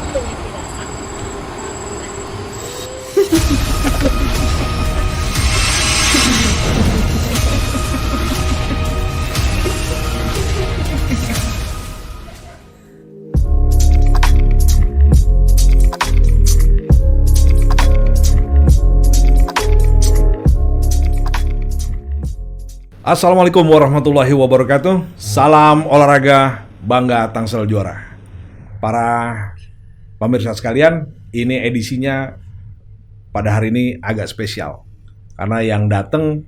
waktunya tidak sama. Assalamualaikum warahmatullahi wabarakatuh. Salam olahraga, bangga Tangsel juara. Para pemirsa sekalian, ini edisinya pada hari ini agak spesial. Karena yang datang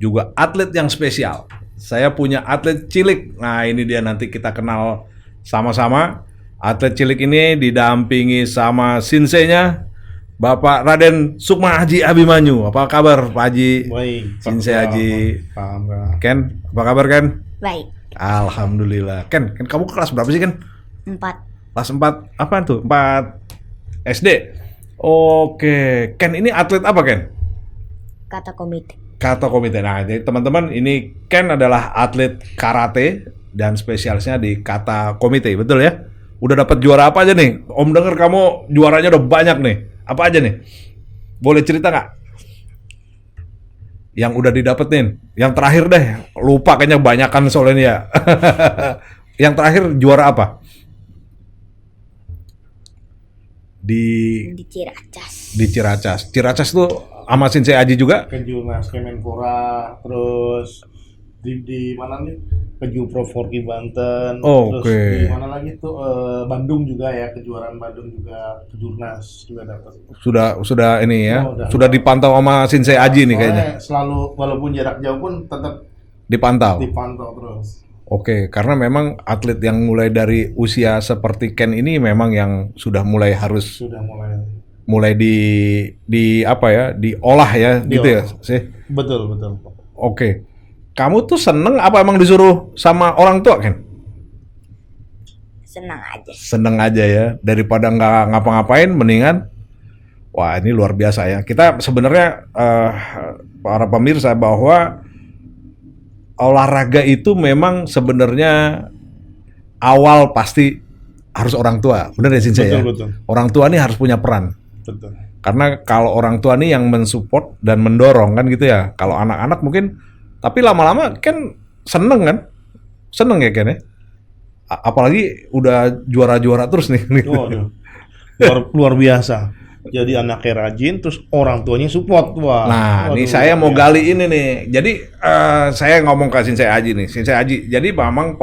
juga atlet yang spesial. Saya punya atlet cilik. Nah, ini dia, nanti kita kenal sama-sama. Atlet cilik ini didampingi sama sinseinya, Bapak Raden Sukma Haji Abimanyu. Apa kabar Pak Haji? Baik, Sensei Haji. Paham. Ken, apa kabar Ken? Baik. Alhamdulillah. Ken, kamu kelas berapa sih Ken? 4. Kelas 4, apa tuh? 4 SD? Oke, Ken ini atlet apa Ken? Kata komite. Kata komite. Nah, jadi teman-teman, ini Ken adalah atlet karate dan spesialisnya di kata komite, betul ya? Udah dapat juara apa aja nih? Om denger kamu juaranya udah banyak nih. Apa aja nih? Boleh cerita nggak? Yang udah didapetin. Yang terakhir deh. Lupa kayaknya banyakan soalnya ya. Yang terakhir juara apa? Di Ciracas. Di Ciracas. Ciracas tuh sama Sensei Aji juga? Kejurnas Kemenpora, terus di mana nih? Keju Pro 4 Banten. Oh, terus oke. di mana lagi tuh Bandung juga ya, kejuaraan Bandung juga, kejurnas juga dapat. Sudah ini ya. Oh, udah. Sudah dipantau sama Sensei Aji nih kayaknya. Soalnya selalu walaupun jarak jauh pun tetap Dipantau. dipantau terus. Oke, karena memang atlet yang mulai dari usia seperti Ken ini memang yang sudah mulai harus Sudah mulai di apa ya, diolah ya, gitu ya sih. betul. Oke. Kamu tuh seneng apa emang disuruh sama orang tua Ken? Senang aja. Seneng aja ya, daripada nggak ngapa-ngapain mendingan. Wah, ini luar biasa ya. Kita sebenarnya para pemirsa bahwa olahraga itu memang sebenarnya awal pasti harus orang tua. Benar ya Sensei ya? Betul. Orang tua nih harus punya peran. Betul. Karena kalau orang tua nih yang mensupport dan mendorong kan gitu ya. Kalau anak-anak mungkin, tapi lama-lama kan seneng kan? Seneng ya Ken ya? Apalagi udah juara-juara terus nih. Waduh. Luar biasa. Jadi anaknya rajin, terus orang tuanya support. Wah. Nah, waduh, nih saya luar mau biasa. gali ini nih. Jadi saya ngomong ke Sensei Aji nih. Sensei Aji, jadi memang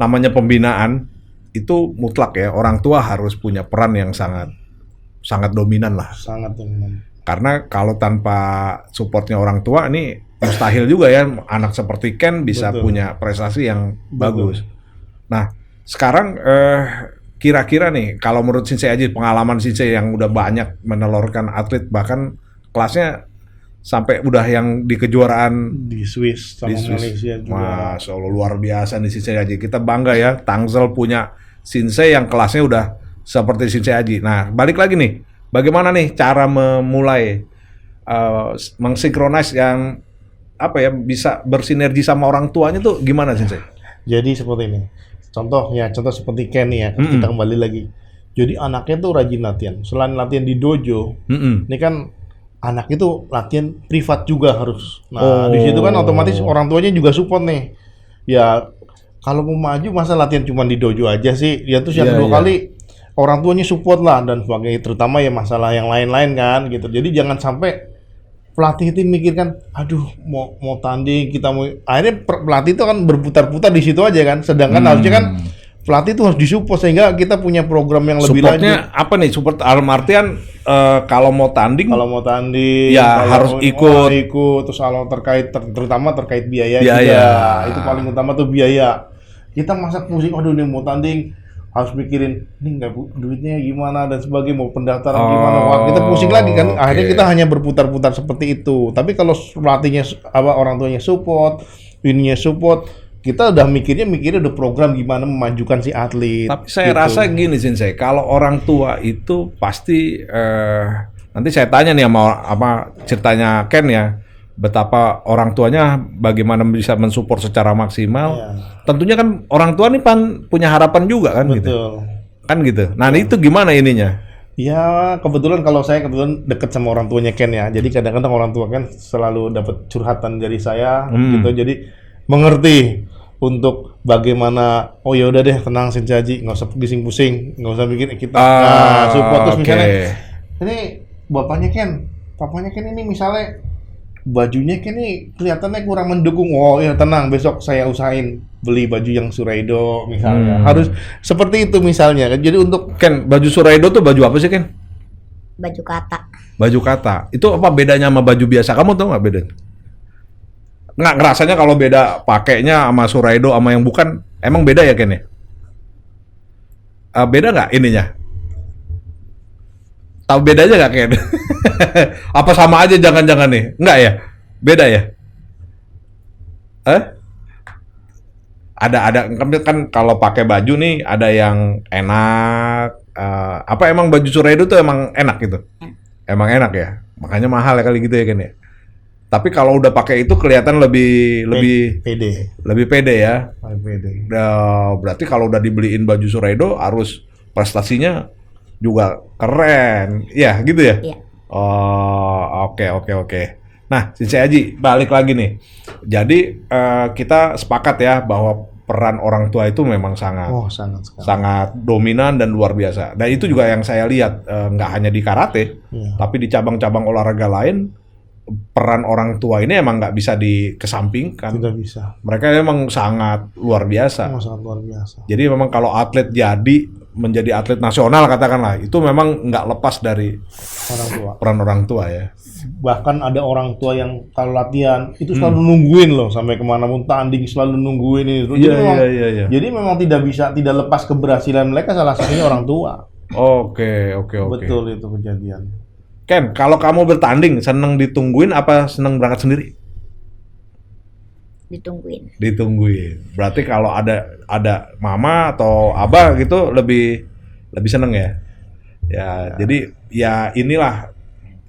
namanya pembinaan itu mutlak ya. Orang tua harus punya peran yang sangat dominan lah. Sangat dominan. Karena kalau tanpa supportnya orang tua ini mustahil juga ya anak seperti Ken bisa Betul. punya prestasi yang Betul. bagus. Nah, sekarang kira-kira nih kalau menurut Sensei Aji, pengalaman Sensei yang udah banyak menelurkan atlet, bahkan kelasnya sampai udah yang di kejuaraan Di Swiss sama di Swiss. Malaysia juga. Masya Allah, luar biasa nih Sensei Aji. Kita bangga ya, Tangsel punya Sensei yang kelasnya udah seperti Sensei Aji. Nah, balik lagi nih, bagaimana nih cara memulai mengsinkronis yang apa ya, bisa bersinergi sama orang tuanya tuh gimana Sensei? Jadi seperti ini. Contoh seperti Ken ya, Mm-mm. kita kembali lagi. Jadi anaknya tuh rajin latihan. Selain latihan di dojo, ini kan anak itu latihan privat juga harus. Nah, di situ kan otomatis orang tuanya juga support nih. Ya, kalau mau maju masa latihan cuma di dojo aja sih. Ya terus yang Iya, kedua iya. kali orang tuanya support lah dan sebagainya, terutama ya masalah yang lain-lain kan gitu. Jadi jangan sampai pelatih itu mikirkan, aduh mau tanding, kita mau, akhirnya pelatih itu kan berputar-putar di situ aja kan. Sedangkan harusnya kan pelatih itu harus disupport sehingga kita punya program yang lebih lanjut. Supportnya apa nih? Support dalam artian kalau mau tanding, Kalau mau tanding, Ya, kalau harus ikut. terus kalau terutama terkait biaya Biaya. juga. Itu paling utama tuh biaya. Kita masa pusing, aduh nih mau tanding, harus mikirin ini nggak duitnya gimana dan sebagainya, mau pendaftaran gimana, wah kita pusing lagi kan. Akhirnya oke. kita hanya berputar-putar seperti itu. Tapi kalau pelatihnya orang tuanya support, ininya support, kita udah mikirnya udah program gimana memajukan si atlet. Tapi saya gitu. rasa gini Sensei, kalau orang tua itu pasti nanti saya tanya nih sama ceritanya Ken ya, betapa orang tuanya bagaimana bisa mensupport secara maksimal. Iya. Tentunya kan orang tua nih punya harapan juga kan gitu. Betul. kan gitu. Nah itu gimana ininya? Ya kebetulan kalau saya kebetulan deket sama orang tuanya Ken ya. Jadi kadang-kadang orang tua Ken selalu dapat curhatan dari saya gitu. Jadi mengerti untuk bagaimana. Oh ya udah deh, tenang Sensei Haji, nggak usah pusing-pusing, nggak usah bikin kita support. Terus misalnya ini bapaknya Ken, papanya Ken ini misalnya bajunya Ken ini kelihatannya kurang mendukung. Oh ya tenang, besok saya usahain beli baju yang Suraido misalnya. Harus seperti itu misalnya. Jadi untuk Ken, baju Suraido tuh baju apa sih Ken? Baju kata. Baju kata. Itu apa bedanya sama baju biasa? Kamu tahu nggak bedanya? Nggak, ngerasanya kalau beda pakainya sama Suraido sama yang bukan, emang beda ya Ken ya? Beda nggak ininya? Tahu bedanya nggak Ken? Apa sama aja jangan-jangan nih? Nggak ya? Beda ya? Ada kan kalau pakai baju nih ada yang enak. Apa emang baju Suraido tuh emang enak gitu? Emang enak ya? Makanya mahal ya kali gitu ya Ken ya? Tapi kalau udah pakai itu kelihatan lebih pede. lebih pede ya. Lebih pede. Nah, berarti kalau udah dibeliin baju Suraido harus prestasinya juga keren. Ya, gitu ya? Iya. Oh, oke. Nah, Sensei Haji, balik lagi nih. Jadi kita sepakat ya bahwa peran orang tua itu memang sangat sangat sekali. sangat dominan dan luar biasa. Dan itu juga yang saya lihat nggak hanya di karate, tapi di cabang-cabang olahraga lain, peran orang tua ini emang nggak bisa dikesampingkan. Tidak bisa. Mereka emang sangat luar biasa. Sangat luar biasa. Jadi memang kalau atlet jadi menjadi atlet nasional katakanlah, itu memang nggak lepas dari Orang tua. peran orang tua ya. Bahkan ada orang tua yang kalau latihan itu selalu nungguin loh sampai kemanapun tanding, selalu nungguin itu. Iya. Jadi memang tidak lepas keberhasilan mereka, salah satunya orang tua. Oke. Betul itu kejadian. Ken, kalau kamu bertanding seneng ditungguin apa seneng berangkat sendiri? Ditungguin. Berarti kalau ada mama atau abah gitu lebih seneng ya. Ya, jadi ya inilah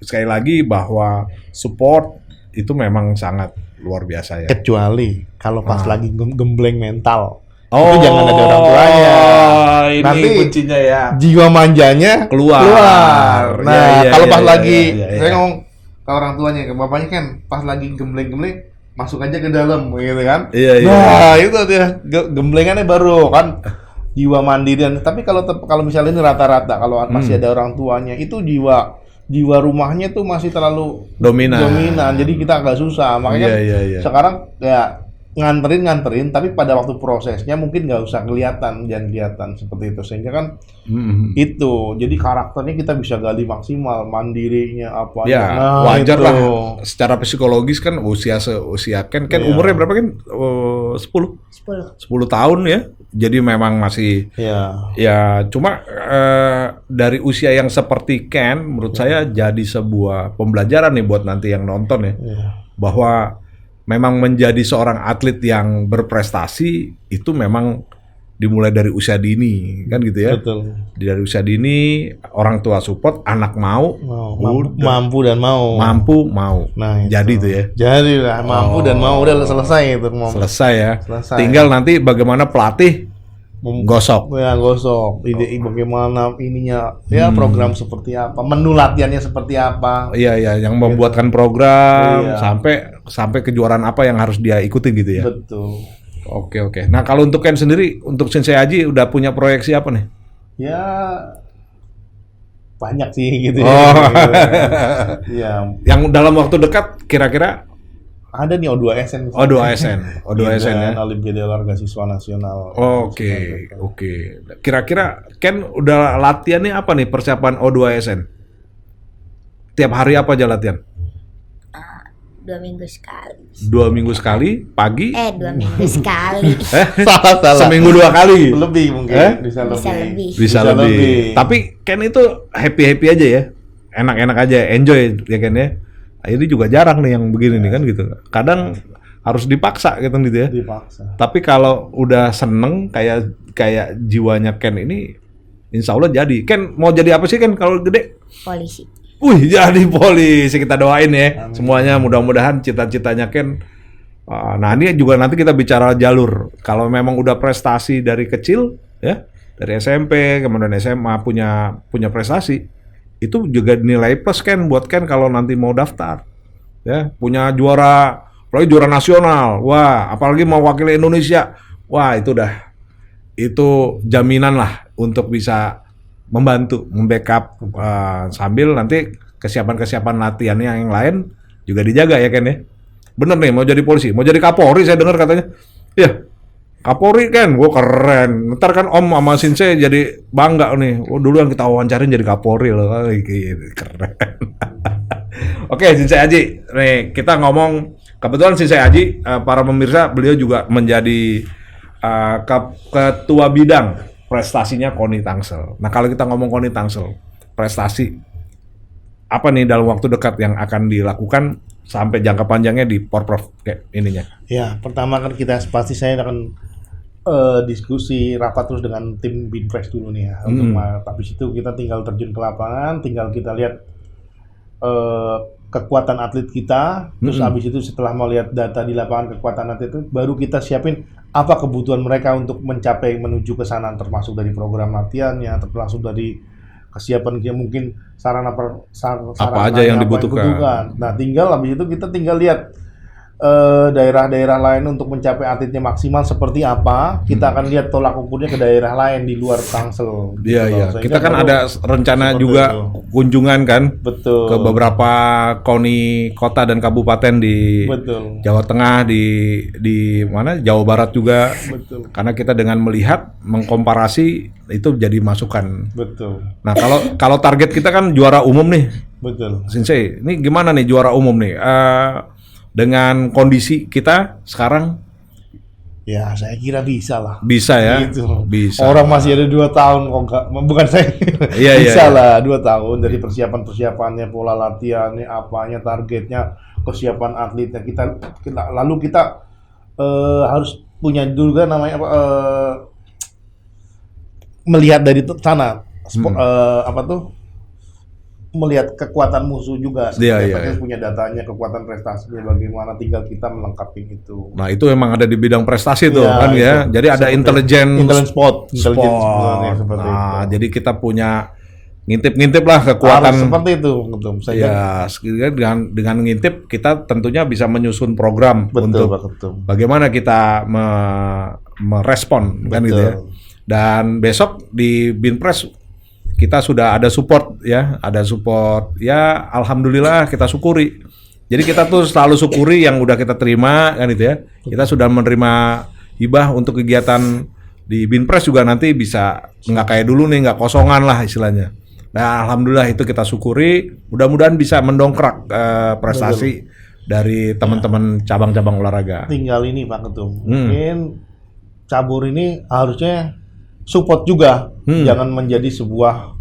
sekali lagi bahwa support itu memang sangat luar biasa ya. Kecuali kalau pas lagi gembleng mental. Itu jangan ada orang tuanya. Ini Nanti kuncinya ya. Jiwa manjanya keluar. Nah, kalau pas lagi saya ngomong ke orang tuanya, ke bapaknya kan, pas lagi gembleng-gembleng masuk aja ke dalam gitu kan. Iya. Nah, itu dia gemblengannya baru kan jiwa mandirian. Tapi kalau misalnya ini rata-rata kalau masih ada orang tuanya itu jiwa rumahnya tuh masih terlalu dominan. Jadi kita agak susah. Makanya sekarang ya nganterin tapi pada waktu prosesnya mungkin nggak usah jangan kelihatan seperti itu, sehingga kan itu jadi karakternya kita bisa gali maksimal, mandirinya apa ya. Wajar lah secara psikologis kan usia Ken umurnya berapa kan? 10 tahun ya, jadi memang masih ya cuma dari usia yang seperti Ken menurut saya jadi sebuah pembelajaran nih buat nanti yang nonton ya. Bahwa memang menjadi seorang atlet yang berprestasi itu memang dimulai dari usia dini, kan gitu ya. Betul. Dari usia dini orang tua support, anak mampu dan mau. Nah, jadi itu ya. Jadi lah mampu dan mau udah selesai itu. Selesai ya. Tinggal nanti bagaimana pelatih gosok. Ide bagaimana ininya program seperti apa, menu latihannya seperti apa. Iya, yang membuatkan program sampai kejuaraan apa yang harus dia ikuti gitu ya. Betul. Oke. Nah, kalau untuk Ken sendiri, untuk Sensei Haji udah punya proyeksi apa nih? Ya banyak sih gitu ya. Yang dalam waktu dekat kira-kira ada nih O2SN. O2SN ya. Olimpiade Olahraga Siswa Nasional. Oke. Kira-kira Ken udah latihannya apa nih persiapan O2SN? Tiap hari apa aja latihan? 2 minggu sekali. 2 minggu sekali pagi? 2 minggu sekali. Salah. Seminggu 2 kali. Lebih mungkin. Bisa lebih. Tapi Ken itu happy aja ya. Enak-enak aja, enjoy ya Ken ya. Ini juga jarang nih yang begini nih kan gitu. Kadang harus dipaksa gitu ya. Dipaksa. Tapi kalau udah seneng kayak jiwanya Ken ini, insya Allah jadi. Ken mau jadi apa sih Ken kalau gede? Polisi. Jadi polisi, kita doain ya. Amin. Semuanya mudah-mudahan cita-citanya Ken. Nah ini juga nanti kita bicara jalur. Kalau memang udah prestasi dari kecil ya, dari SMP kemudian SMA punya prestasi, itu juga nilai plus Ken buat Ken kalau nanti mau daftar. Ya, punya juara, apalagi juara nasional. Wah, apalagi mau wakili Indonesia. Wah, itu jaminan lah untuk bisa membantu, membackup sambil nanti kesiapan latihannya yang lain juga dijaga ya Ken ya. Bener nih, mau jadi polisi, mau jadi Kapolri saya dengar katanya. Ya, Kapolri kan, gue keren. Ntar kan Om sama Sensei jadi bangga nih. Oh, dulu yang kita wawancarin jadi Kapolri loh, keren. Oke, Sensei Aji, nih kita ngomong kebetulan Sensei Aji, para pemirsa beliau juga menjadi ketua bidang prestasinya KONI Tangsel. Nah kalau kita ngomong KONI Tangsel, prestasi apa nih dalam waktu dekat yang akan dilakukan sampai jangka panjangnya di Porprov kayak ininya? Ya, pertama kan pasti saya akan diskusi rapat terus dengan tim Binpres dulu nih ya. Untuk habis itu kita tinggal terjun ke lapangan, tinggal kita lihat kekuatan atlet kita. Terus habis itu setelah melihat data di lapangan kekuatan atlet itu, baru kita siapin apa kebutuhan mereka untuk mencapai menuju ke sana, termasuk dari program latihannya, termasuk dari kesiapan dia mungkin sarana apa aja yang dibutuhkan. Nah, tinggal habis itu kita tinggal lihat daerah-daerah lain untuk mencapai atletnya maksimal seperti apa. Kita akan lihat tolak ukurnya ke daerah lain di luar Tangsel. Iya, iya. Kita kan ada rencana juga kunjungan kan ke beberapa KONI kota dan kabupaten di Jawa Tengah, di mana Jawa Barat juga. Karena kita dengan melihat mengkomparasi itu jadi masukan. Nah, kalau target kita kan juara umum nih. Sensei, ini gimana nih juara umum nih? Dengan kondisi kita sekarang? Ya, saya kira bisa lah. Bisa ya? Gitu. Bisa. Orang masih ada 2 tahun kok enggak, bukan saya. Bisa lah 2 tahun dari persiapannya, pola latihannya, apanya, targetnya, kesiapan atletnya. Lalu kita harus punya juga namanya melihat dari sana melihat kekuatan musuh juga. Kita punya datanya, kekuatan prestasinya bagaimana, tinggal kita melengkapi itu. Nah, itu memang ada di bidang prestasi tuh kan ya. Jadi ada intelligence spot. Seperti itu. Jadi kita punya ngintip-ngintip lah kekuatan. Harus seperti itu, dengan ngintip kita tentunya bisa menyusun program untuk bagaimana kita merespon kan gitu ya. Dan besok di Binpres kita sudah ada support ya, alhamdulillah kita syukuri. Jadi kita tuh selalu syukuri yang udah kita terima kan itu ya. Kita sudah menerima hibah untuk kegiatan di Binpres juga nanti bisa nggak kayak dulu nih, nggak kosongan lah istilahnya. Nah, alhamdulillah itu kita syukuri. Mudah-mudahan bisa mendongkrak prestasi dari teman-teman cabang-cabang olahraga. Tinggal ini Pak Ketum, mungkin cabur ini harusnya support juga, jangan menjadi sebuah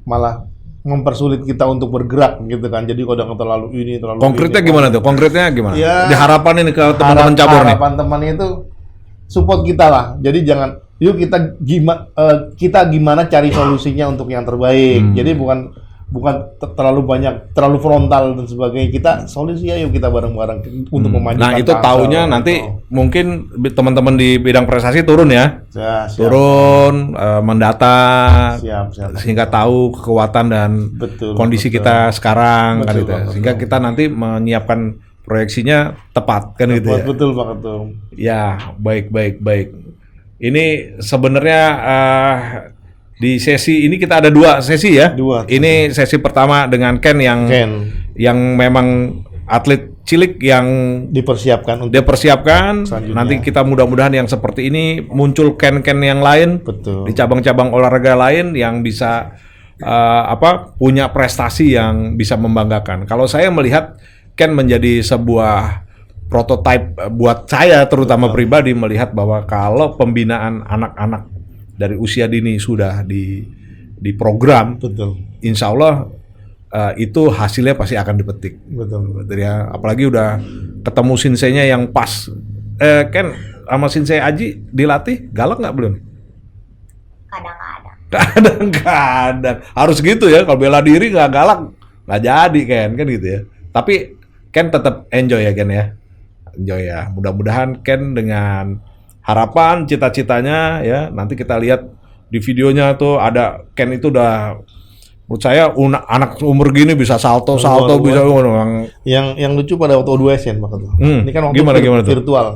malah mempersulit kita untuk bergerak gitu kan. Jadi kadang terlalu konkretnya ini, gimana tuh? Konkretnya gimana? Ya, diharapan ini ke teman-teman cabur nih. Harapan temannya itu support kita lah. Jadi jangan kita gimana cari solusinya untuk yang terbaik. Jadi bukan terlalu frontal dan sebagainya. Kita solusi ayo kita bareng-bareng untuk memajukan. Nah, itu taunya nanti mungkin teman-teman di bidang prestasi turun ya. Turun mendata sehingga tahu kekuatan dan kondisi kita sekarang kan gitu. Sehingga kita nanti menyiapkan proyeksinya tepat kan gitu ya. Betul Pak Ketum. Ya, baik. Ini sebenarnya di sesi ini kita ada 2 sesi ya. Ini sesi pertama dengan Ken yang memang atlet cilik yang dipersiapkan. Nanti kita mudah-mudahan yang seperti ini muncul Ken yang lain di cabang-cabang olahraga lain yang bisa punya prestasi yang bisa membanggakan. Kalau saya melihat Ken menjadi sebuah prototipe buat saya terutama pribadi, melihat bahwa kalau pembinaan anak-anak dari usia dini sudah di program, insya Allah itu hasilnya pasti akan dipetik. Ya, apalagi udah ketemu senseinya yang pas. Ken sama sensei Aji dilatih galak nggak belum? Kadang-kadang harus gitu ya. Kalau bela diri nggak galak nggak jadi kan gitu ya. Tapi Ken tetap enjoy ya Ken ya. Enjoy ya. Mudah-mudahan Ken dengan harapan cita-citanya ya nanti kita lihat di videonya tuh ada Ken itu udah menurut saya anak umur gini bisa salto bisa yang lucu pada waktu O2S ya Pak Ketua. Ini kan waktu gimana tuh? virtual.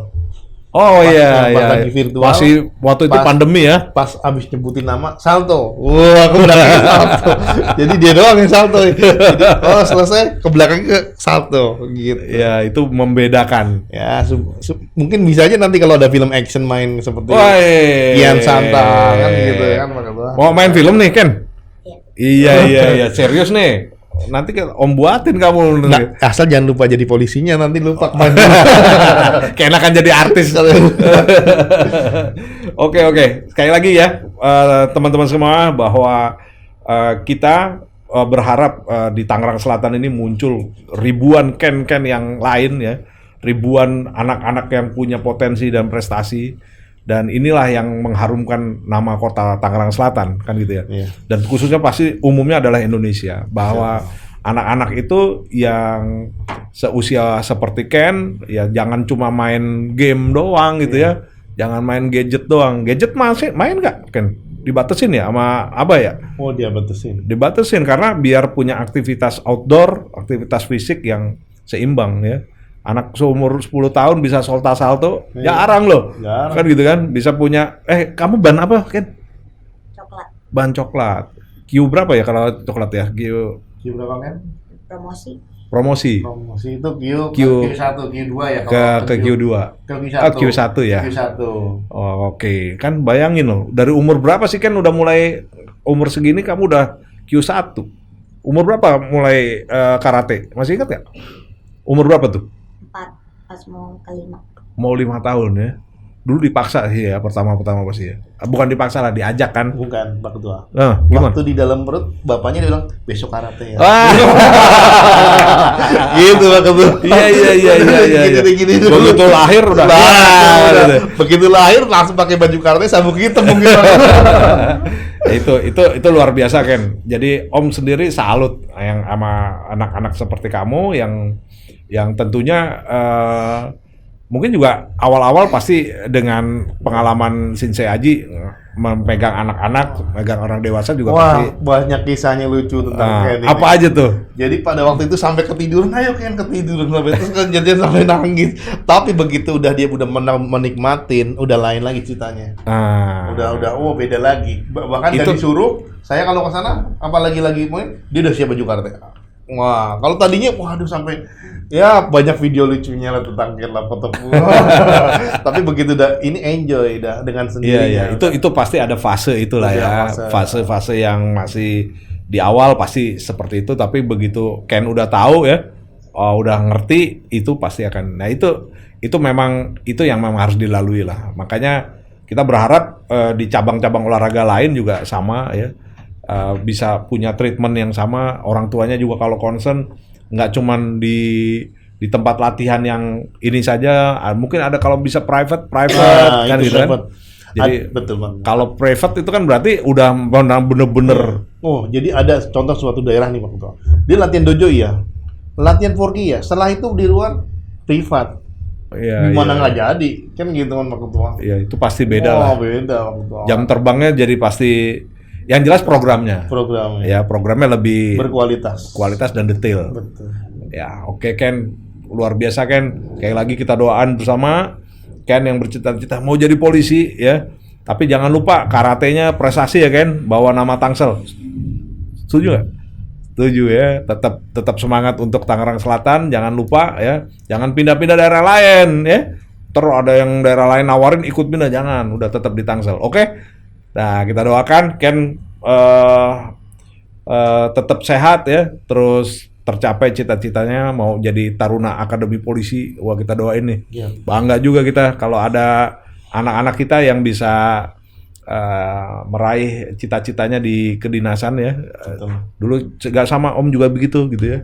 Oh iya, lagi virtual. Masih waktu itu pandemi ya. Pas abis nyebutin nama salto. Wah, aku belakangnya salto. Jadi dia doang yang salto. Jadi, selesai ke belakang ke salto gitu. Ya, itu membedakan. Ya, mungkin bisa aja nanti kalau ada film action main seperti Kian Santang kan gitu kan Pak Ketua. Mau main film nih, Ken? Iya, serius nih. Nanti Om buatin kamu. Nah, asal jangan lupa jadi polisinya, nanti lupa kemana. Keenakan jadi artis. Oke. Sekali lagi ya, teman-teman semua, bahwa kita berharap di Tangerang Selatan ini muncul ribuan Ken-Ken yang lain ya. Ribuan anak-anak yang punya potensi dan prestasi. Dan inilah yang mengharumkan nama kota Tangerang Selatan, kan gitu ya. Iya. Dan khususnya pasti umumnya adalah Indonesia, bahwa anak-anak itu yang seusia seperti Ken, ya jangan cuma main game doang gitu ya, jangan main gadget doang. Gadget masih main nggak, Ken? Dibatasin ya sama Abah ya? Oh, dia batasin. Dibatasin karena biar punya aktivitas outdoor, aktivitas fisik yang seimbang ya. Anak seumur 10 tahun bisa salto, jarang loh. Jarang. Kan gitu kan, bisa punya, kamu ban apa, Ken? Coklat. Ban coklat. Q berapa ya kalau coklat ya? Q berapa kan? promosi. Promosi itu Q1, Q2 ya. Ke Q2. Ke Q1. Oh, Q1 ya? Q1. Oh, oke. Kan bayangin loh, dari umur berapa sih kan udah mulai, umur segini kamu udah Q1. Umur berapa mulai karate? Masih ingat nggak? Umur berapa tuh? 4, pas mau ke 5. Mau 5 tahun ya. Dulu dipaksa sih ya, pertama pasti ya. Bukan dipaksa lah, diajak kan. Bukan, Pak Ketua. Gimana? Waktu di dalam perut, bapaknya dia bilang, besok karate ya. Gitu Pak Ketua. Iya. Gini. Begitu lahir udah. Begitu lahir langsung pakai baju karate sabuk hitam mungkin. itu luar biasa Ken. Jadi Om sendiri salut yang sama anak-anak seperti kamu yang tentunya mungkin juga awal-awal pasti dengan pengalaman Shinsei Aji memegang anak-anak, megang orang dewasa juga pasti. Banyak kisahnya lucu tentang Ken ini. Apa aja tuh? Jadi pada waktu itu sampai ketiduran, ayo Ken ketiduran sampai terus kejadian sampai nangis. Tapi begitu dia udah menikmatin, udah lain lagi ceritanya. Udah beda lagi. Bahkan nggak disuruh, saya kalau ke sana apalagi lagi main, dia udah siap baju karate. Wah, kalau tadinya sampai ya banyak video lucunya lah tentang Ken lah, foto. Tapi begitu ini enjoy dengan sendirinya. Iya. Itu pasti ada fase itulah ya. Fase yang masih di awal pasti seperti itu, tapi begitu Ken udah tahu ya, udah ngerti, itu pasti akan. Nah, itu memang yang memang harus dilalui lah. Makanya kita berharap di cabang-cabang olahraga lain juga sama ya. Bisa punya treatment yang sama, orang tuanya juga kalau concern nggak cuman di tempat latihan yang ini saja, mungkin ada kalau bisa private kan gitu kan. Jadi betul Bang. Kalau private itu kan berarti udah bener-bener. Oh, jadi ada contoh suatu daerah nih Pak Ketua. Dia latihan dojo ya, latihan 4K ya. Setelah itu di luar privat. Gimana nggak jadi? Kan gitu kan Pak Ketua. Iya, itu pasti beda lah. Beda Pak Ketua. Jam terbangnya jadi pasti. Yang jelas programnya. Ya, programnya lebih kualitas dan detail. Betul. Ya, oke Ken, luar biasa Ken. Sekali lagi kita doain bersama Ken yang bercita-cita mau jadi polisi ya. Tapi jangan lupa karatenya prestasi ya Ken, bawa nama Tangsel. Setuju nggak? Setuju ya. Tetap semangat untuk Tangerang Selatan. Jangan lupa ya. Jangan pindah-pindah daerah lain ya. Terus ada yang daerah lain nawarin ikut pindah, jangan. Udah tetap di Tangsel. Oke? Nah, kita doakan Ken tetap sehat ya, terus tercapai cita-citanya mau jadi Taruna Akademi Polisi. Wah, kita doain nih. Ya. Bangga juga kita kalau ada anak-anak kita yang bisa meraih cita-citanya di kedinasan ya. Dulu nggak sama Om juga begitu gitu ya.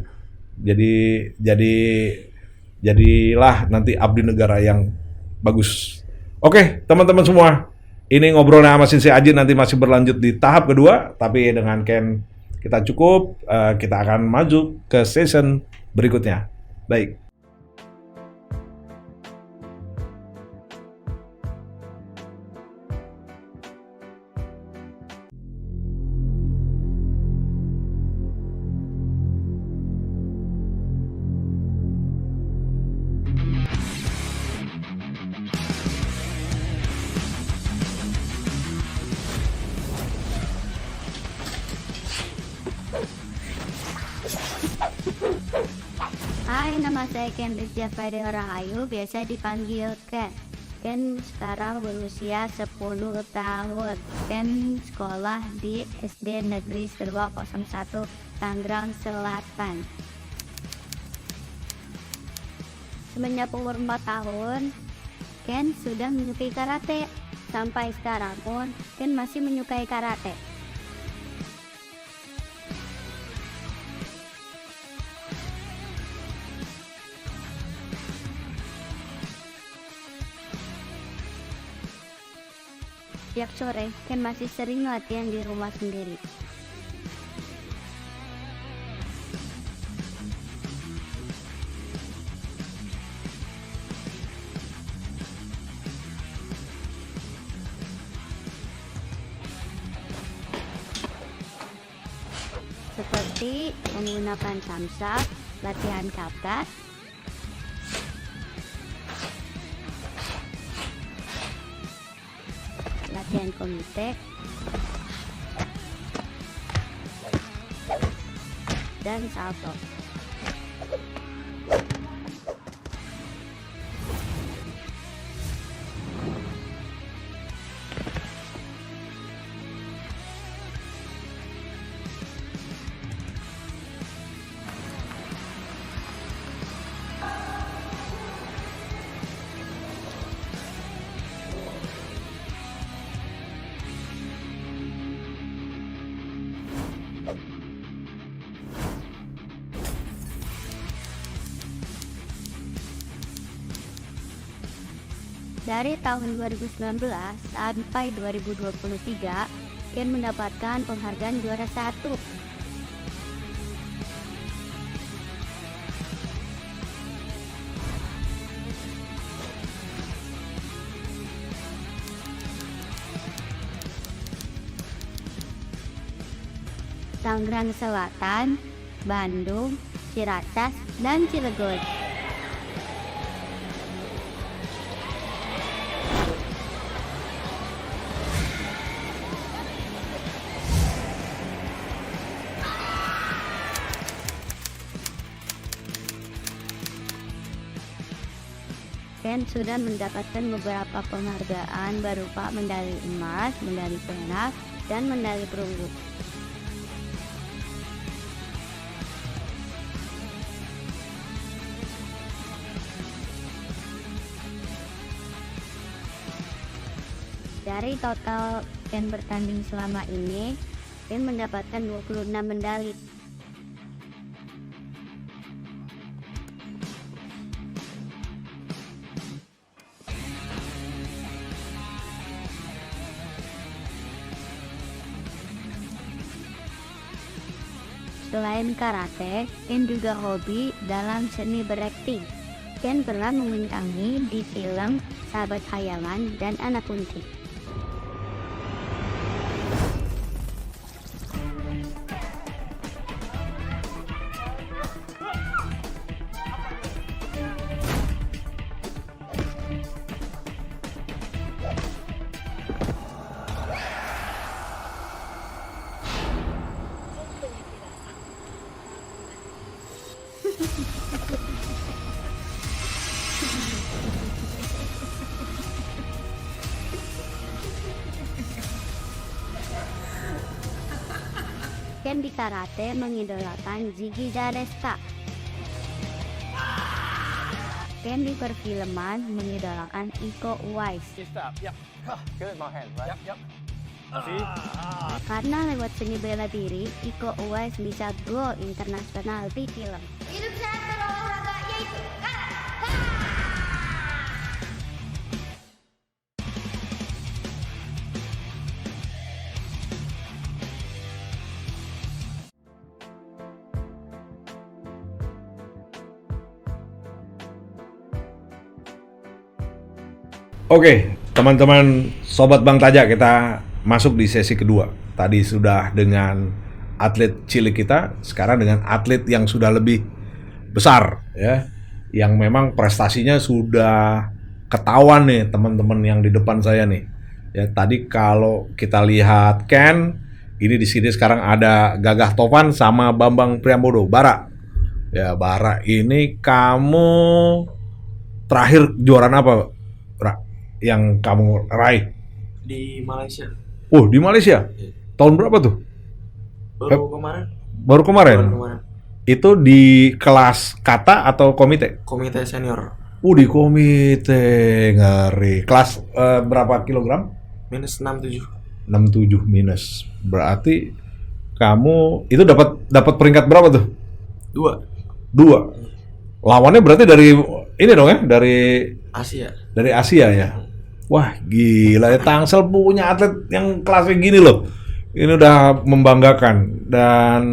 Jadilah nanti abdi negara yang bagus. Oke, teman-teman semua. Ini ngobrolnya sama Shinsei Aji nanti masih berlanjut di tahap kedua, tapi dengan Ken kita cukup, kita akan maju ke season berikutnya. Baik. Hai, nama saya Ken Rizya Fadil Rahayu, biasa dipanggil Ken. Ken sekarang berusia 10 tahun. Ken sekolah di SD Negeri 201 Tangerang Selatan. Semenjak umur 4 tahun, Ken sudah menyukai karate. Sampai sekarang pun, Ken masih menyukai karate. Tiap sore, Ken masih sering latihan di rumah sendiri. Seperti menggunakan samsak, latihan kata, latihan komite, dan salto. Dari tahun 2019 sampai 2023, Ken mendapatkan penghargaan juara 1. Tangerang Selatan, Bandung, Ciracas, dan Cilegon. Ken sudah mendapatkan beberapa penghargaan berupa medali emas, medali perak, dan medali perunggu. Dari total Ken bertanding selama ini, Ken mendapatkan 26 medali. Selain karate, Ken juga hobi dalam seni berakting. Ken pernah membintangi di film Sahabat Hayalan dan Anak Kunti. Ken di karate mengidolakan Ziggy Zareska. Ken di perfilman mengidolakan Iko Uwais. Karena lewat seni bela diri, Iko Uwais bisa go internasional di film. Hidup sehat berolahraga yaitu karate. Oke, teman-teman Sobat Bang Taja, kita masuk di sesi kedua. Tadi sudah dengan atlet cilik kita, sekarang dengan atlet yang sudah lebih besar ya, yang memang prestasinya sudah ketahuan nih teman-teman yang di depan saya nih. Ya, tadi kalau kita lihat Ken, ini di sini sekarang ada Gagah Tovan sama Bambang Priambodo. Bara, Ya, Bara, ini kamu terakhir kejuaraan apa, Ra, yang kamu raih? Di Malaysia. Oh, di Malaysia. Tahun berapa tuh? Baru kemarin. Baru kemarin. Baru kemarin. Itu di kelas kata atau komite? Komite senior. Di komite, ngeri. Kelas berapa kilogram? Minus 67. 67 minus. Berarti kamu itu dapat peringkat berapa tuh? 2. 2. Lawannya berarti dari ini dong ya, dari Asia. Asia ya. Wah, gila ya, Tangsel punya atlet yang kelasnya gini loh. Ini udah membanggakan. Dan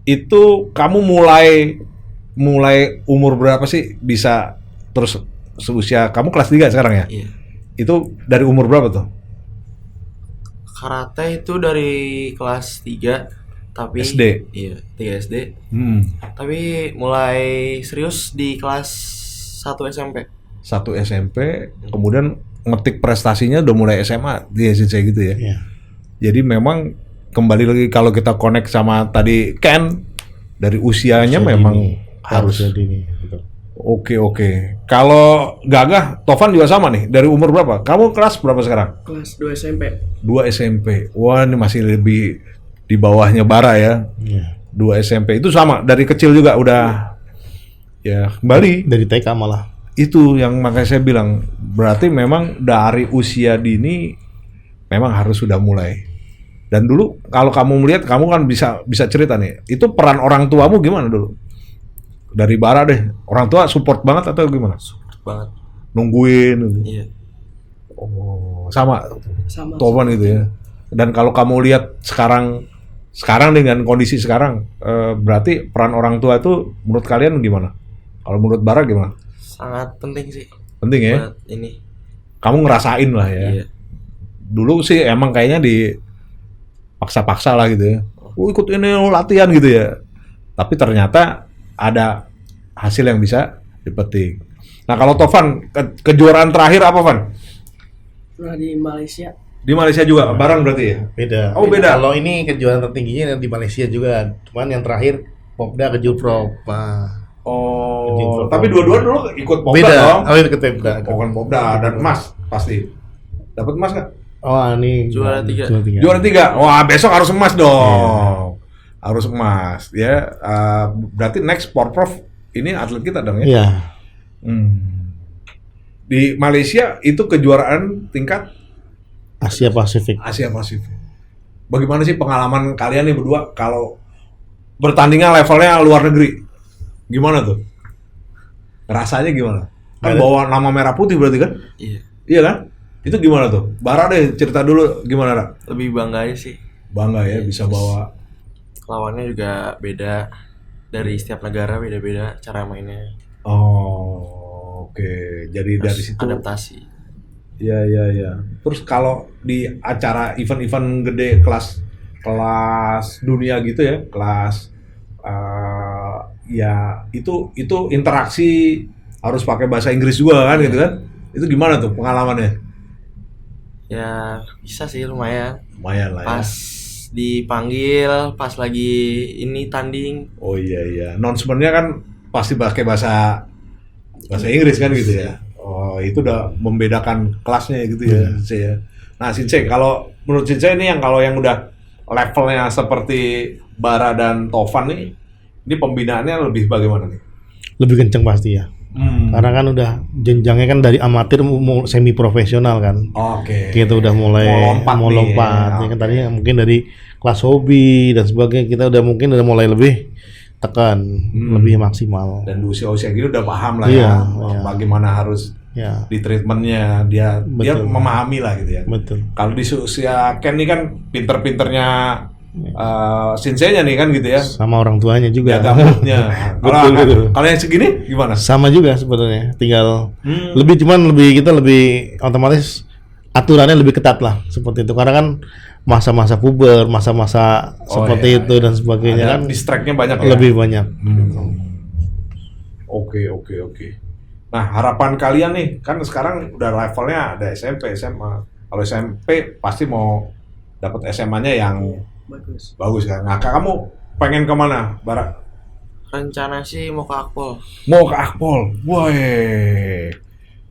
itu kamu mulai umur berapa sih bisa terus seusia kamu kelas 3 sekarang ya? Iya. Itu dari umur berapa tuh? Karate itu dari kelas 3 tapi SD? Iya, 3 SD. Hmm. Tapi mulai serius di kelas 1 SMP. 1 SMP, kemudian ngetik prestasinya udah mulai SMA di SCC gitu ya. Iya. Jadi memang kembali lagi kalau kita connect sama tadi Ken, dari usianya Usia memang dini. harus. Usia dini, betul. Oke. Kalau Gagah, Tovan juga sama nih. Dari umur berapa? Kamu kelas berapa sekarang? Kelas 2 SMP. 2 SMP. Wah, ini masih lebih di bawahnya Bara ya. Iya. 2 SMP. Itu sama, dari kecil juga udah ya kembali. Dari TK malah. Itu yang makanya saya bilang, berarti memang dari usia dini memang harus sudah mulai. Dan dulu kalau kamu melihat, kamu kan bisa cerita nih, itu peran orang tuamu gimana dulu? Dari Bara deh, orang tua support banget atau gimana? Support banget. Nungguin gitu. Iya. Oh, sama Sama. Tovan itu ya. Dan kalau kamu lihat sekarang dengan kondisi sekarang, berarti peran orang tua itu menurut kalian gimana? Kalau menurut Bara gimana? Sangat penting sih. Penting ya? Buat ini. Kamu ngerasain lah ya. Iya. Dulu sih emang kayaknya dipaksa-paksa lah gitu ya. Ikut ini latihan gitu ya. Tapi ternyata ada hasil yang bisa dipetik. Nah kalau Tovan, kejuaraan terakhir apa, Van? Pernah di Malaysia. Di Malaysia juga, bareng berarti ya? Beda. Oh, beda. Kalau ini kejuaraan tertingginya di Malaysia juga. Cuman yang terakhir Popda Kejurprov. Oh, tapi dua-dua dulu ikut Popda Beda. dong? Oh, ikut Popda. Oh kan Popda, dan emas pasti. Dapat emas nggak? Oh, ini Juara 3. Juara 3. Wah, besok harus emas dong. Harus emas ya. Berarti next Porprov ini atlet kita dong ya. Iya. Di Malaysia itu kejuaraan tingkat Asia Pasifik. Asia Pasifik. Bagaimana sih pengalaman kalian nih berdua kalau bertandingnya levelnya luar negeri? Gimana tuh? Rasanya gimana? Kan bawa nama merah putih berarti kan? Iya. Iya kan? Itu gimana tuh? Bara deh cerita dulu gimana, Ra? Lebih bangga aja sih. Bangga ya bisa bawa. Lawannya juga beda. Dari setiap negara beda-beda cara mainnya. Oh, oke. Jadi Terus dari situ adaptasi. Iya. Terus kalau di acara event-event gede kelas dunia gitu ya, kelas ya itu interaksi harus pakai bahasa Inggris juga kan gitu kan? Itu gimana tuh pengalamannya? Ya bisa sih lumayan. Lumayan lah ya. Pas dipanggil, pas lagi ini tanding. Oh iya. Announcement-nya kan pasti pakai bahasa Inggris kan gitu ya. Oh, itu udah membedakan kelasnya gitu ya, Shinsei ya. Nah, Shinsei, kalau menurut Shinsei ini yang udah levelnya seperti Bara dan Tovan nih, ini pembinaannya lebih bagaimana nih? Lebih kenceng pasti ya. Karena kan udah jenjangnya kan dari amatir mau semi profesional kan. Oke. Kita udah mulai mau lompat. Ya kan tadinya mungkin dari kelas hobi dan sebagainya kita udah mulai lebih tekan, lebih maksimal. Dan di usia-usia gitu udah paham lah Iya. bagaimana harus di treatmentnya dia memahami lah gitu ya. Betul. Kalau di usia Ken ini kan pinter-pinternya Shinsei-nya nih kan gitu ya. Sama orang tuanya juga. Jaga moodnya. Kalau yang segini gimana? Sama juga sebenarnya. Tinggal kita lebih otomatis aturannya lebih ketat lah seperti itu. Karena kan masa-masa puber, masa-masa seperti itu dan sebagainya kan distract-nya banyak ya. Lebih banyak. Oke. Nah, harapan kalian nih, kan sekarang udah levelnya ada SMP, SMA. Kalau SMP pasti mau dapat SMA-nya yang bagus kan. Nah, kamu pengen kemana, Bara? Rencana sih mau ke Akpol. Mau ke Akpol, woi,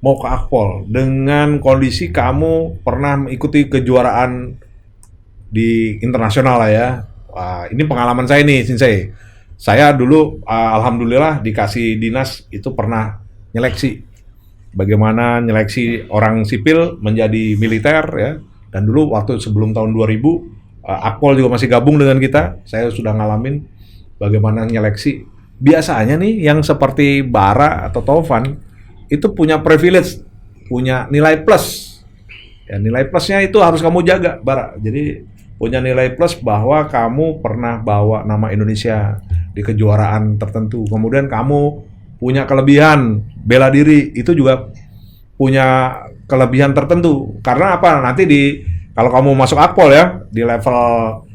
mau ke Akpol. Dengan kondisi kamu pernah mengikuti kejuaraan di internasional lah ya. Wah, ini pengalaman saya nih, Shinsei. Saya dulu, alhamdulillah dikasih dinas itu pernah nyeleksi. Bagaimana nyeleksi orang sipil menjadi militer ya. Dan dulu waktu sebelum tahun 2000, Akpol juga masih gabung dengan kita. Saya sudah ngalamin bagaimana nyeleksi. Biasanya nih yang seperti Bara atau Taufan itu punya privilege, punya nilai plus. Ya, nilai plusnya itu harus kamu jaga, Bara. Jadi punya nilai plus bahwa kamu pernah bawa nama Indonesia di kejuaraan tertentu. Kemudian kamu punya kelebihan bela diri, itu juga punya kelebihan tertentu. Karena apa? Nanti kalau kamu masuk Akpol ya, di level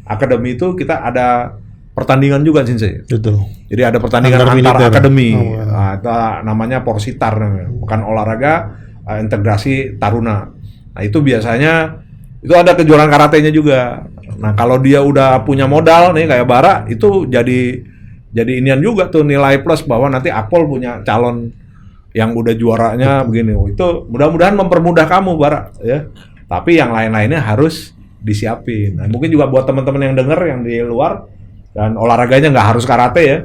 akademi itu kita ada pertandingan juga, Shinsei. Betul. Jadi ada pertandingan Antar antar militer. akademi. Oh, ya. Nah, itu namanya Porsitar, bukan olahraga integrasi taruna. Nah, itu biasanya itu ada kejuaraan karatenya juga. Nah, kalau dia udah punya modal nih kayak Bara, itu jadi inian juga tuh nilai plus bahwa nanti Akpol punya calon yang udah juaranya begini. Oh, itu mudah-mudahan mempermudah kamu, Bara, ya. Tapi yang lain-lainnya harus disiapin. Nah, mungkin juga buat teman-teman yang denger yang di luar dan olahraganya nggak harus karate ya,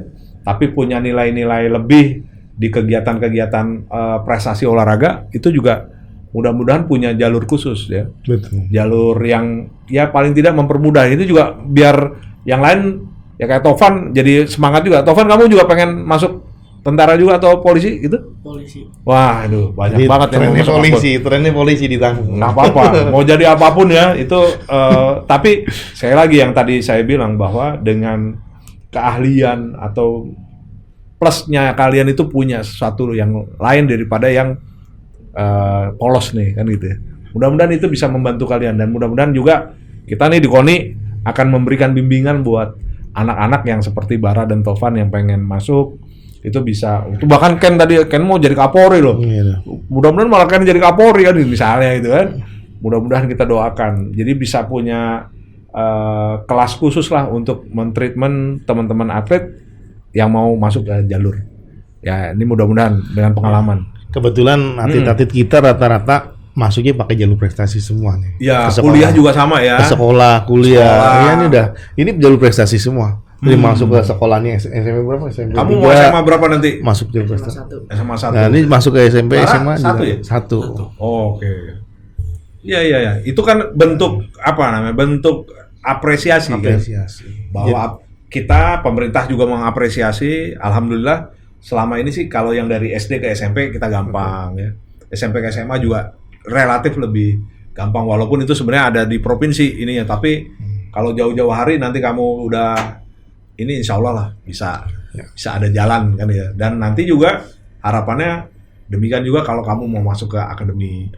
tapi punya nilai-nilai lebih di kegiatan-kegiatan prestasi olahraga, itu juga mudah-mudahan punya jalur khusus ya. Betul. Jalur yang ya paling tidak mempermudah. Itu juga biar yang lain ya kayak Tovan jadi semangat juga. Tovan, kamu juga pengen masuk tentara juga atau polisi gitu? Polisi. Wah, aduh banyak Jadi banget yang mau trennya masuk polisi, trennya polisi ditanggung. nggak apa-apa, mau jadi apapun ya itu. Tapi sekali lagi yang tadi saya bilang bahwa dengan keahlian atau plusnya kalian itu punya sesuatu yang lain daripada yang polos nih kan gitu ya. Mudah-mudahan itu bisa membantu kalian dan mudah-mudahan juga kita nih di KONI akan memberikan bimbingan buat anak-anak yang seperti Bara dan Tovan yang pengen masuk. Itu bisa, itu bahkan Ken mau jadi Kapolri loh. Iya. Mudah-mudahan malah Ken jadi Kapolri kan misalnya itu kan. Mudah-mudahan kita doakan. Jadi bisa punya kelas khusus lah untuk mentreatment teman-teman atlet yang mau masuk ke jalur. Ya, ini mudah-mudahan dengan pengalaman. Kebetulan atlet-atlet kita rata-rata masuknya pakai jalur prestasi semua nih. Ya, Ke sekolah. kuliah juga sama ya. Ke sekolah, kuliah. Sekolah. Ya, ini jalur prestasi semua. Jadi masuk ke sekolahnya SMP berapa? SMP Kamu 3, mau SMA berapa nanti? masuk jalur prestasi. Satu. SMA 1. Nah, ini masuk ke SMP, Bara, SMA satu juga. ya? Satu. Oh, oke. Iya. Itu kan bentuk apa namanya? Bentuk apresiasi. Apresiasi. Kan? Bahwa kita pemerintah juga mengapresiasi. Alhamdulillah selama ini sih kalau yang dari SD ke SMP kita gampang ya. SMP ke SMA juga relatif lebih gampang walaupun itu sebenarnya ada di provinsi ininya, tapi kalau jauh-jauh hari nanti kamu udah ini insya Allah lah bisa ada jalan kan ya. Dan nanti juga harapannya demikian juga kalau kamu mau masuk ke akademi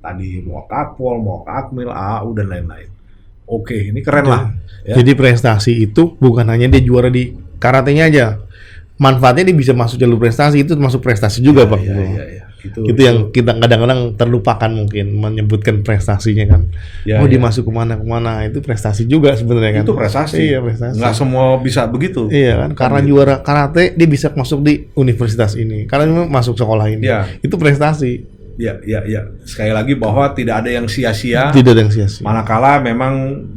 tadi, mau ke Akpol, mau ke Akmil, AAU dan lain-lain. Oke, ini keren lah. Ya. Jadi prestasi itu bukan hanya dia juara di karatenya aja. Manfaatnya dia bisa masuk jalur prestasi, itu masuk prestasi juga, Pak. Iya. Itu yang kita kadang-kadang terlupakan mungkin menyebutkan prestasinya kan. Ya, Dia masuk kemana-kemana, itu prestasi juga sebenarnya kan. Itu prestasi. Iya, prestasi. Nggak semua bisa begitu. Iya kan, karena juara karate dia bisa masuk di universitas ini. Karena dia masuk sekolah ini. Iya. Itu prestasi. Iya. Sekali lagi bahwa tidak ada yang sia-sia. Tidak ada yang sia-sia. Manakala memang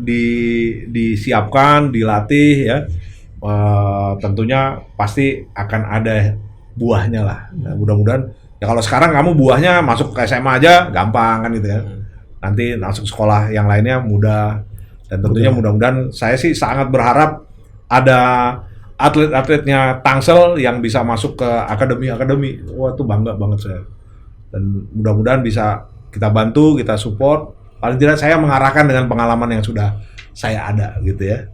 disiapkan, dilatih ya. Tentunya pasti akan ada buahnya lah. Nah, mudah-mudahan ya kalau sekarang kamu buahnya masuk ke SMA aja gampang kan gitu ya. Nanti masuk sekolah yang lainnya mudah. Dan tentunya mudah-mudahan saya sih sangat berharap ada atlet-atletnya Tangsel yang bisa masuk ke akademi. Wah, itu bangga banget saya. Dan mudah-mudahan bisa kita bantu, kita support. Paling tidak saya mengarahkan dengan pengalaman yang sudah saya ada gitu ya.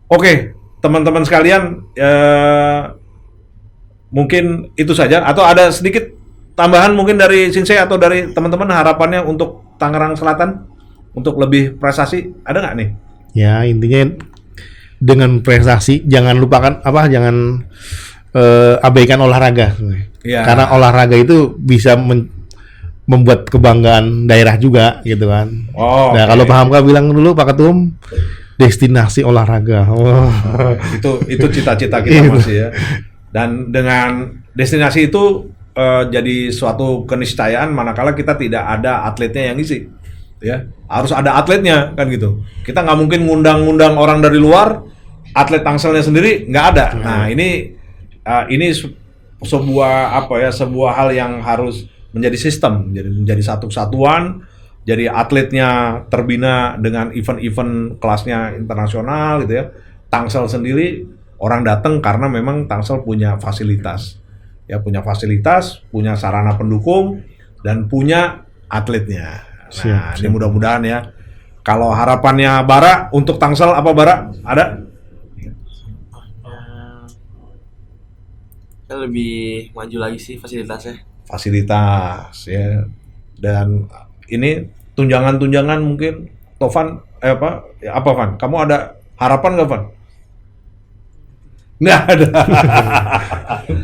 Oke, teman-teman sekalian, mungkin itu saja. Atau ada sedikit tambahan mungkin dari Shinsei atau dari teman-teman harapannya untuk Tangerang Selatan untuk lebih prestasi, ada nggak nih? Ya, intinya dengan prestasi jangan lupakan jangan abaikan olahraga. Ya. Karena olahraga itu bisa membuat kebanggaan daerah juga gitu kan. Oh, Nah, oke. kalau Pak Hamka bilang dulu Pak Ketum, destinasi olahraga. Wah. Itu cita-cita kita masih ya. Dan dengan destinasi itu jadi suatu keniscayaan manakala kita tidak ada atletnya yang isi, ya harus ada atletnya kan gitu. Kita nggak mungkin ngundang orang dari luar, atlet Tangselnya sendiri nggak ada. Nah ini sebuah sebuah hal yang harus menjadi sistem, menjadi satu kesatuan. Jadi atletnya terbina dengan event-event kelasnya internasional gitu ya. Tangsel sendiri orang datang karena memang Tangsel punya fasilitas. Ya punya fasilitas, punya sarana pendukung, dan punya atletnya. Nah, ini mudah-mudahan ya. Kalau harapannya Bara untuk Tangsel apa Bara? Ada? Lebih maju lagi sih fasilitasnya. Fasilitas ya. Dan ini tunjangan-tunjangan mungkin Tovan apa Van? Kamu ada harapan nggak Van? Nggak ada.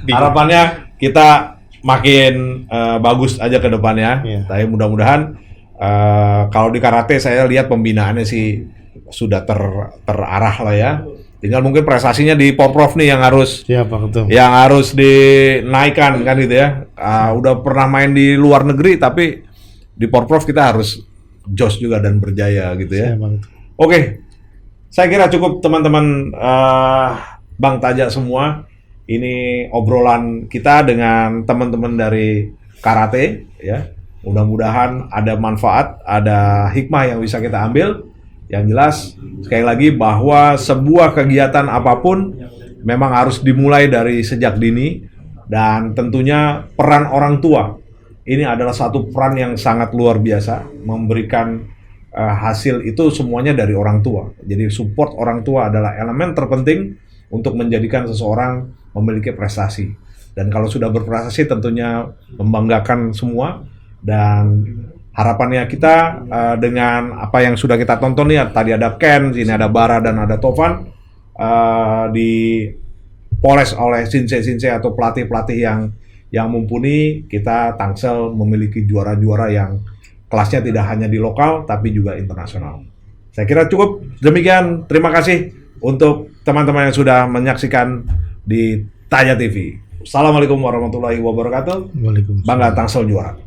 Harapannya kita makin bagus aja ke depannya. Iya. Tapi mudah-mudahan kalau di karate saya lihat pembinaannya sih sudah terarah lah ya. Tinggal mungkin prestasinya di Porprov nih yang harus dinaikkan kan gitu ya. Udah pernah main di luar negeri tapi di Porprov kita harus jos juga dan berjaya gitu ya. Oke. Saya kira cukup teman-teman Bang Taja semua. Ini obrolan kita dengan teman-teman dari karate ya. Mudah-mudahan ada manfaat, ada hikmah yang bisa kita ambil. Yang jelas sekali lagi bahwa sebuah kegiatan apapun memang harus dimulai dari sejak dini, dan tentunya peran orang tua ini adalah satu peran yang sangat luar biasa, memberikan hasil itu semuanya dari orang tua. Jadi support orang tua adalah elemen terpenting untuk menjadikan seseorang memiliki prestasi. Dan kalau sudah berprestasi tentunya membanggakan semua. Dan harapannya kita dengan apa yang sudah kita tonton nih, tadi ada Ken, sini ada Bara dan ada Tovan, dipoles oleh sensei-sensei atau pelatih-pelatih yang mumpuni. Kita Tangsel memiliki juara-juara yang kelasnya tidak hanya di lokal tapi juga internasional. Saya kira cukup demikian. Terima kasih untuk teman-teman yang sudah menyaksikan di Taja TV. Assalamualaikum warahmatullahi wabarakatuh. Waalaikumsalam. Bangga Tangsel juara.